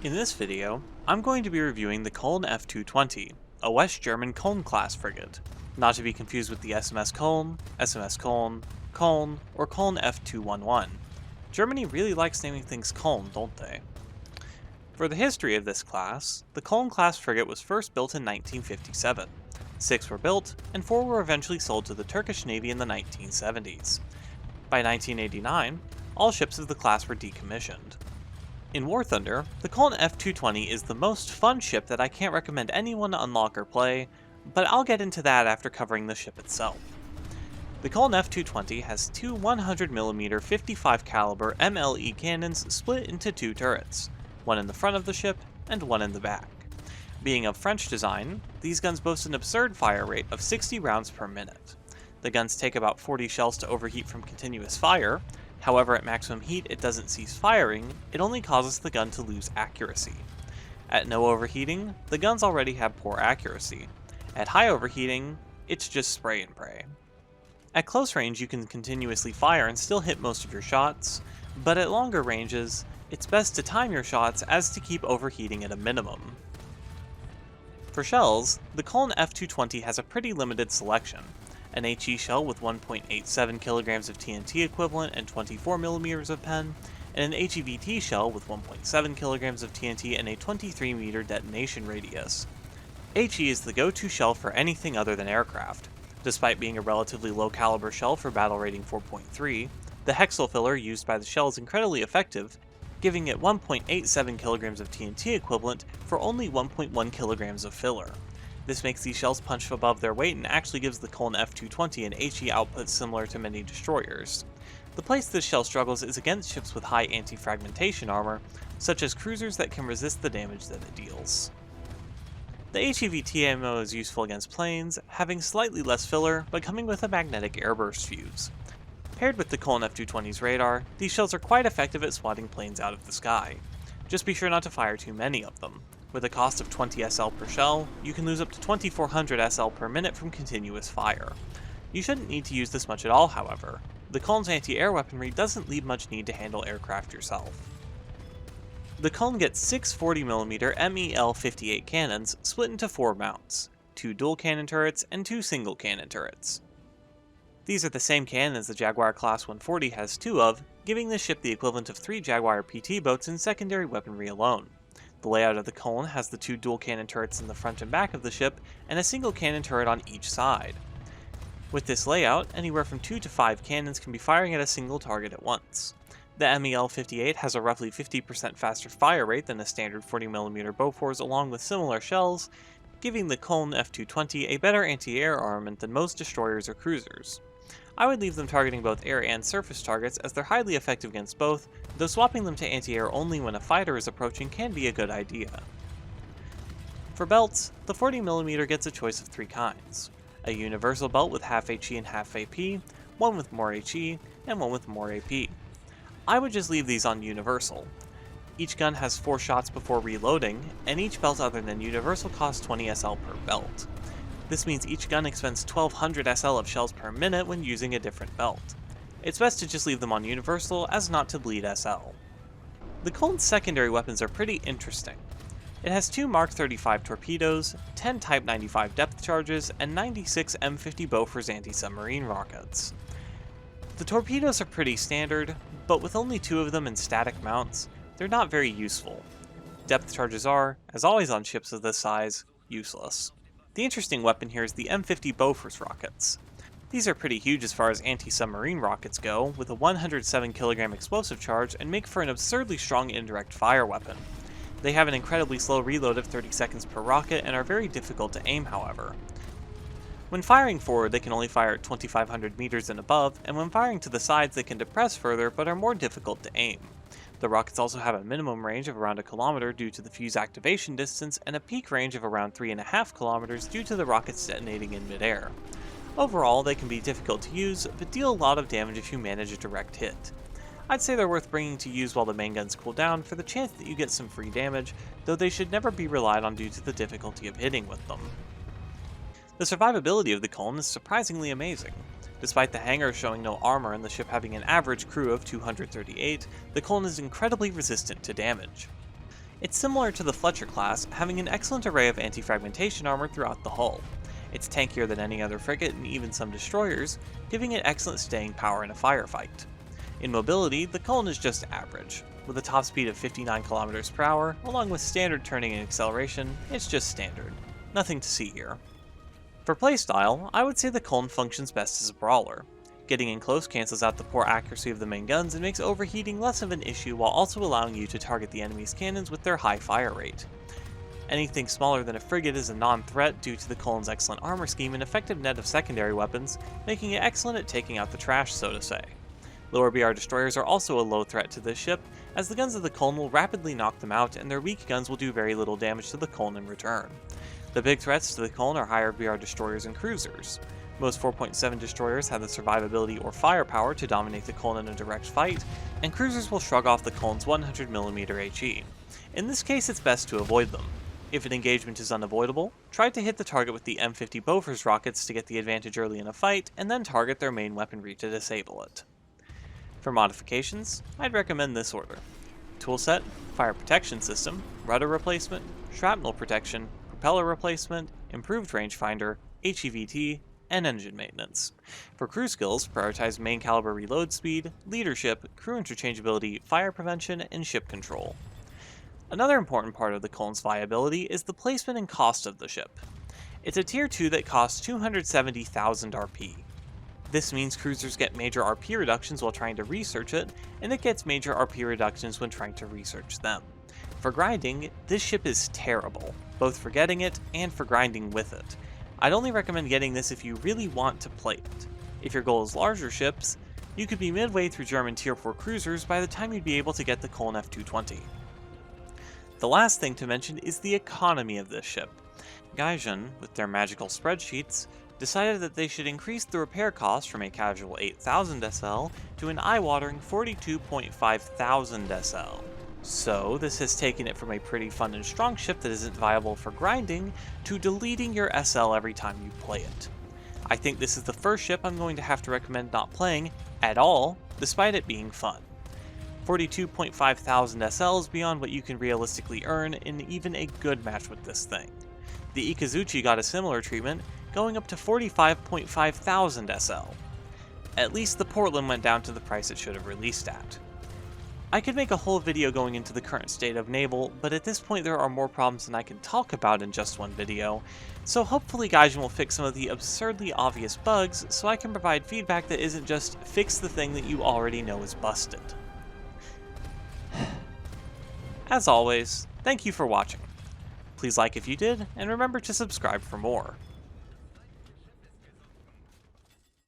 In this video, I'm going to be reviewing the Koln F220, a West German Koln-class frigate, not to be confused with the SMS Koln, SMS Koln, Koln, or Koln F211. Germany really likes naming things Koln, don't they? For the history of this class, the Koln-class frigate was first built in 1957. 6 were built, and 4 were eventually sold to the Turkish Navy in the 1970s. By 1989, all ships of the class were decommissioned. In War Thunder, the Koln F220 is the most fun ship that I can't recommend anyone unlock or play, but I'll get into that after covering the ship itself. The Koln F220 has two 100mm 55 caliber MLE cannons split into 2 turrets, one in the front of the ship and one in the back. Being of French design, these guns boast an absurd fire rate of 60 rounds per minute. The guns take about 40 shells to overheat from continuous fire. However, at maximum heat it doesn't cease firing, it only causes the gun to lose accuracy. At no overheating, the guns already have poor accuracy. At high overheating, it's just spray and pray. At close range you can continuously fire and still hit most of your shots, but at longer ranges, it's best to time your shots as to keep overheating at a minimum. For shells, the Koln F220 has a pretty limited selection. An HE shell with 1.87 kilograms of TNT equivalent and 24 millimeters of pen, and an HEVT shell with 1.7 kilograms of TNT and a 23 meter detonation radius. HE is the go-to shell for anything other than aircraft. Despite being a relatively low caliber shell for battle rating 4.3, the hexel filler used by the shell is incredibly effective, giving it 1.87 kilograms of TNT equivalent for only 1.1 kilograms of filler. This makes these shells punch above their weight and actually gives the Koln F220 an HE output similar to many destroyers. The place this shell struggles is against ships with high anti-fragmentation armor, such as cruisers that can resist the damage that it deals. The HEVT ammo is useful against planes, having slightly less filler, but coming with a magnetic airburst fuse. Paired with the Koln F220's radar, these shells are quite effective at swatting planes out of the sky. Just be sure not to fire too many of them. With a cost of 20 SL per shell, you can lose up to 2400 SL per minute from continuous fire. You shouldn't need to use this much at all, however. The Koln's anti-air weaponry doesn't leave much need to handle aircraft yourself. The Koln gets 6 40mm MEL-58 cannons split into 4 mounts, 2 dual cannon turrets and 2 single cannon turrets. These are the same cannons the Jaguar Class 140 has 2 of, giving the ship the equivalent of 3 Jaguar PT boats in secondary weaponry alone. The layout of the Koln has the 2 dual cannon turrets in the front and back of the ship, and a single cannon turret on each side. With this layout, anywhere from 2 to 5 cannons can be firing at a single target at once. The MEL-58 has a roughly 50% faster fire rate than a standard 40mm Bofors along with similar shells, giving the Koln F220 a better anti-air armament than most destroyers or cruisers. I would leave them targeting both air and surface targets as they're highly effective against both, though swapping them to anti-air only when a fighter is approaching can be a good idea. For belts, the 40mm gets a choice of 3 kinds. A universal belt with half HE and half AP, one with more HE, and one with more AP. I would just leave these on universal. Each gun has 4 shots before reloading, and each belt other than universal costs 20 SL per belt. This means each gun expends 1200 SL of shells per minute when using a different belt. It's best to just leave them on universal as not to bleed SL. The Koln's secondary weapons are pretty interesting. It has 2 Mark 35 torpedoes, 10 Type 95 depth charges, and 96 M50 Bofors anti-submarine rockets. The torpedoes are pretty standard, but with only 2 of them in static mounts, they're not very useful. Depth charges are, as always on ships of this size, useless. The interesting weapon here is the M50 Bofors rockets. These are pretty huge as far as anti-submarine rockets go, with a 107 kg explosive charge and make for an absurdly strong indirect fire weapon. They have an incredibly slow reload of 30 seconds per rocket and are very difficult to aim, however. When firing forward they can only fire at 2500 meters and above, and when firing to the sides they can depress further but are more difficult to aim. The rockets also have a minimum range of around a kilometer due to the fuse activation distance and a peak range of around 3.5 kilometers due to the rockets detonating in midair. Overall, they can be difficult to use, but deal a lot of damage if you manage a direct hit. I'd say they're worth bringing to use while the main guns cool down for the chance that you get some free damage, though they should never be relied on due to the difficulty of hitting with them. The survivability of the Koln is surprisingly amazing. Despite the hangar showing no armor and the ship having an average crew of 238, the Koln is incredibly resistant to damage. It's similar to the Fletcher class, having an excellent array of anti-fragmentation armor throughout the hull. It's tankier than any other frigate and even some destroyers, giving it excellent staying power in a firefight. In mobility, the Koln is just average. With a top speed of 59 km per hour, along with standard turning and acceleration, it's just standard. Nothing to see here. For playstyle, I would say the Koln functions best as a brawler. Getting in close cancels out the poor accuracy of the main guns and makes overheating less of an issue while also allowing you to target the enemy's cannons with their high fire rate. Anything smaller than a frigate is a non-threat due to the Koln's excellent armor scheme and effective net of secondary weapons, making it excellent at taking out the trash, so to say. Lower BR destroyers are also a low threat to this ship, as the guns of the Koln will rapidly knock them out and their weak guns will do very little damage to the Koln in return. The big threats to the Koln are higher BR destroyers and cruisers. Most 4.7 destroyers have the survivability or firepower to dominate the Koln in a direct fight, and cruisers will shrug off the Koln's 100mm HE. In this case, it's best to avoid them. If an engagement is unavoidable, try to hit the target with the M50 Bofors rockets to get the advantage early in a fight, and then target their main weaponry to disable it. For modifications, I'd recommend this order: Toolset, Fire Protection System, Rudder Replacement, Shrapnel Protection, Propeller Replacement, Improved Rangefinder, HEVT, and Engine Maintenance. For crew skills, prioritize main caliber reload speed, leadership, crew interchangeability, fire prevention, and ship control. Another important part of the Koln's viability is the placement and cost of the ship. It's a Tier 2 that costs 270,000 RP. This means cruisers get major RP reductions while trying to research it, and it gets major RP reductions when trying to research them. For grinding, this ship is terrible, both for getting it and for grinding with it. I'd only recommend getting this if you really want to play it. If your goal is larger ships, you could be midway through German Tier 4 cruisers by the time you'd be able to get the Koln F220. The last thing to mention is the economy of this ship. Gaijin, with their magical spreadsheets, decided that they should increase the repair cost from a casual 8,000 SL to an eye-watering 42.5 thousand SL. So, this has taken it from a pretty fun and strong ship that isn't viable for grinding to deleting your SL every time you play it. I think this is the first ship I'm going to have to recommend not playing at all, despite it being fun. 42.5 thousand SL is beyond what you can realistically earn in even a good match with this thing. The Ikazuchi got a similar treatment, going up to 45.5 thousand SL. At least the Portland went down to the price it should have released at. I could make a whole video going into the current state of Naval, but at this point there are more problems than I can talk about in just one video, so hopefully Gaijin will fix some of the absurdly obvious bugs so I can provide feedback that isn't just fix the thing that you already know is busted. As always, thank you for watching. Please like if you did, and remember to subscribe for more.